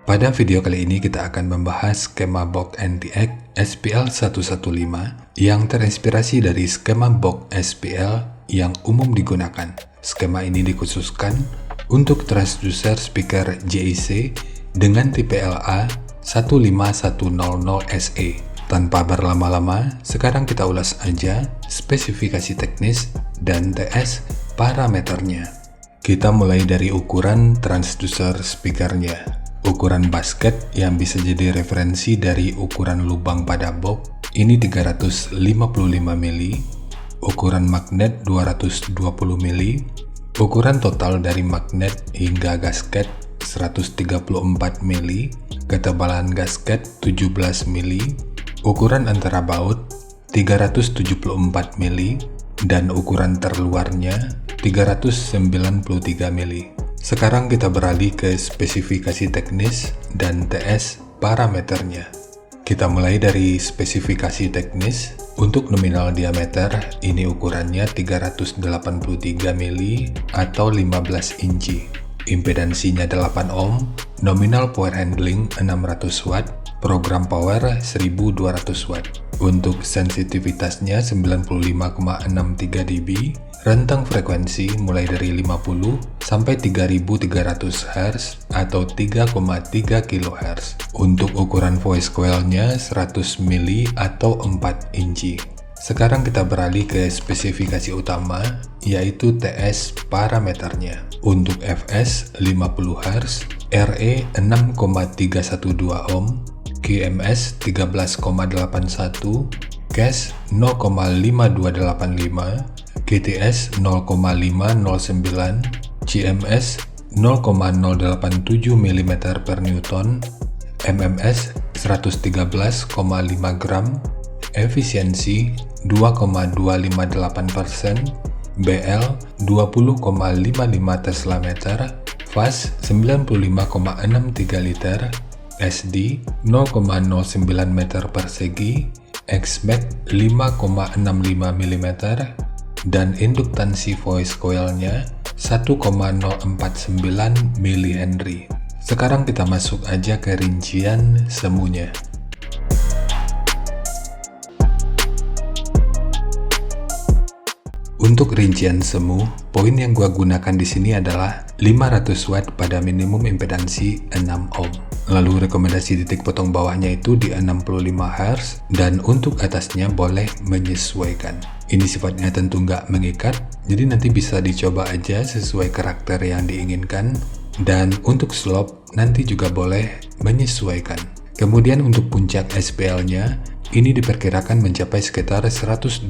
Pada video kali ini kita akan membahas skema box NTX SPL115 yang terinspirasi dari skema box SPL yang umum digunakan. Skema ini dikhususkan untuk transducer speaker JIC dengan tipe LA15100SE. Tanpa berlama-lama, sekarang kita ulas aja spesifikasi teknis dan TS parameternya. Kita mulai dari ukuran transducer speakernya. Ukuran basket yang bisa jadi referensi dari ukuran lubang pada box ini 355 mili, ukuran magnet 220 mili, ukuran total dari magnet hingga gasket 134 mili, ketebalan gasket 17 mili, ukuran antara baut 374 mili, dan ukuran terluarnya 393 mili. Sekarang kita beralih ke spesifikasi teknis dan TS parameternya. Kita mulai dari spesifikasi teknis. Untuk nominal diameter, ini ukurannya 383 mili atau 15 inci. Impedansinya 8 ohm, nominal power handling 600 watt, program power 1200 watt. Untuk sensitivitasnya 95,63 dB, rentang frekuensi mulai dari 50 sampai 3300 Hz atau 3,3 kHz. Untuk ukuran voice coil-nya 100 mili atau 4 inci. Sekarang kita beralih ke spesifikasi utama, yaitu TS parameternya. Untuk Fs 50 Hz, Re 6,312 ohm, QMS 13,81, Cas 0,5285, GTS 0,509, CMS 0,087 mm per Newton, MMS 113,5 gram, efisiensi 2,258%, BL 20,55 Tesla meter, fast 95,63 liter, SD 0,09 meter persegi, Xmax 5,65 mm, dan induktansi voice coil-nya 1,049 mH. Sekarang kita masuk aja ke rincian semuanya. Untuk rincian semu, poin yang gua gunakan di sini adalah 500 watt pada minimum impedansi 6 ohm. Lalu rekomendasi titik potong bawahnya itu di 65 Hz dan untuk atasnya boleh menyesuaikan. Ini sifatnya tentu nggak mengikat, jadi nanti bisa dicoba aja sesuai karakter yang diinginkan. Dan untuk slope nanti juga boleh menyesuaikan. Kemudian untuk puncak SPL-nya, ini diperkirakan mencapai sekitar 127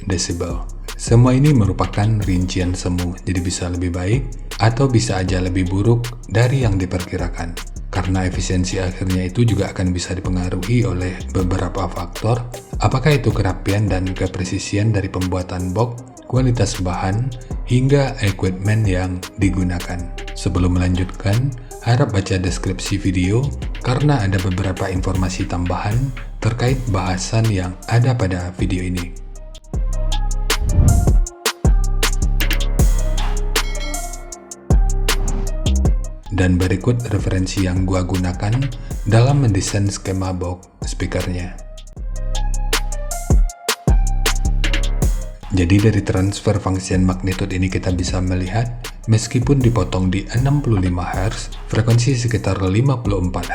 desibel. Semua ini merupakan rincian semu, jadi bisa lebih baik atau bisa aja lebih buruk dari yang diperkirakan. Karena efisiensi akhirnya itu juga akan bisa dipengaruhi oleh beberapa faktor, apakah itu kerapian dan kepresisian dari pembuatan box, kualitas bahan, hingga equipment yang digunakan. Sebelum melanjutkan, harap baca deskripsi video karena ada beberapa informasi tambahan terkait bahasan yang ada pada video ini. Dan berikut referensi yang gua gunakan dalam mendesain skema box speakernya. Jadi dari transfer function magnitude ini kita bisa melihat meskipun dipotong di 65 Hz, frekuensi sekitar 54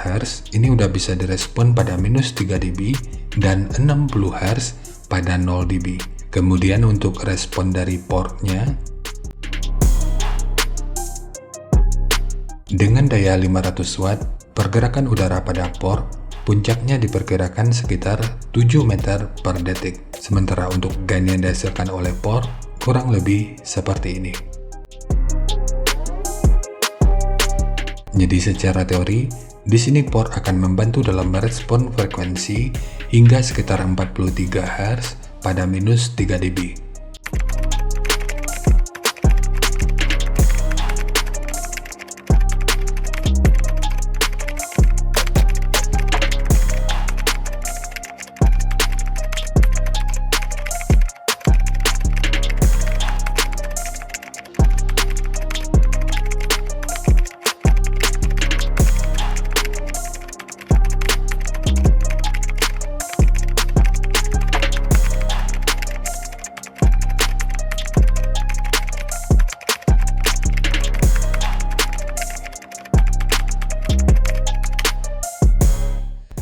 Hz ini udah bisa direspon pada minus 3 dB dan 60 Hz pada 0 dB. Kemudian untuk respon dari portnya, dengan daya 500 watt, pergerakan udara pada port, puncaknya diperkirakan sekitar 7 meter per detik. Sementara untuk gain yang dihasilkan oleh port, kurang lebih seperti ini. Jadi secara teori, di sini port akan membantu dalam merespon frekuensi hingga sekitar 43 Hz pada minus 3 dB.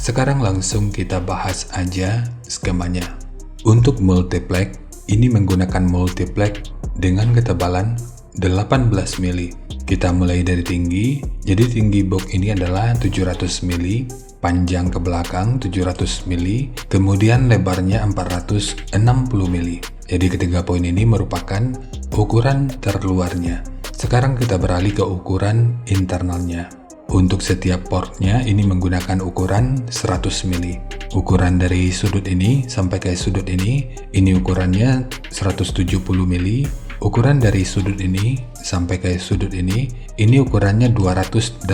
sekarang langsung kita bahas aja skemanya. Untuk multiplex, ini menggunakan multiplex dengan ketebalan 18 mili. Kita mulai dari tinggi, jadi tinggi box ini adalah 700 mili, panjang ke belakang 700 mili, kemudian lebarnya 460 mili. Jadi ketiga poin ini merupakan ukuran terluarnya. Sekarang kita beralih ke ukuran internalnya. Untuk setiap portnya ini menggunakan ukuran 100 mili. Ukuran dari sudut ini sampai ke sudut ini ukurannya 170 mili. Ukuran dari sudut ini sampai ke sudut ini ukurannya 284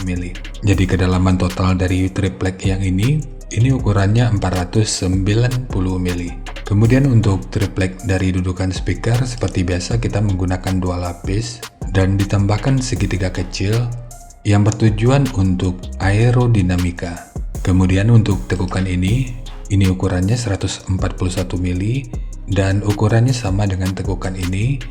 mili. Jadi kedalaman total dari triplek yang ini ukurannya 490 mili. Kemudian untuk triplek dari dudukan speaker seperti biasa kita menggunakan dua lapis dan ditambahkan segitiga kecil yang bertujuan untuk aerodinamika. Kemudian untuk tekukan ini ukurannya 141 mili dan ukurannya sama dengan tekukan ini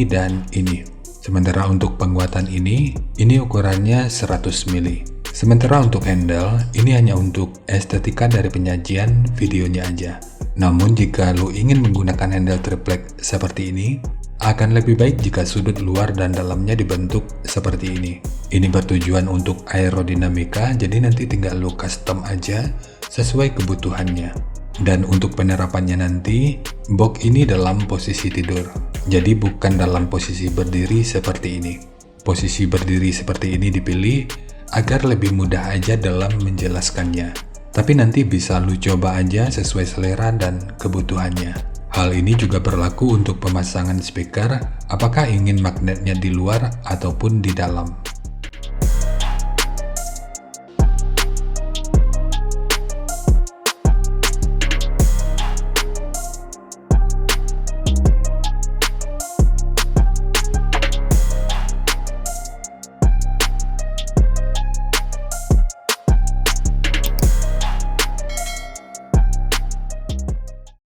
dan ini. Sementara untuk penguatan ini ukurannya 100 mili. Sementara untuk handle, ini hanya untuk estetika dari penyajian videonya aja. Namun jika lo ingin menggunakan handle triplek seperti ini, akan lebih baik jika sudut luar dan dalamnya dibentuk seperti ini. Ini bertujuan untuk aerodinamika, jadi nanti tinggal lo custom aja sesuai kebutuhannya. Dan untuk penerapannya nanti, box ini dalam posisi tidur. Jadi bukan dalam posisi berdiri seperti ini. Posisi berdiri seperti ini dipilih agar lebih mudah aja dalam menjelaskannya. Tapi nanti bisa lu coba aja sesuai selera dan kebutuhannya. Hal ini juga berlaku untuk pemasangan speaker, apakah ingin magnetnya di luar ataupun di dalam.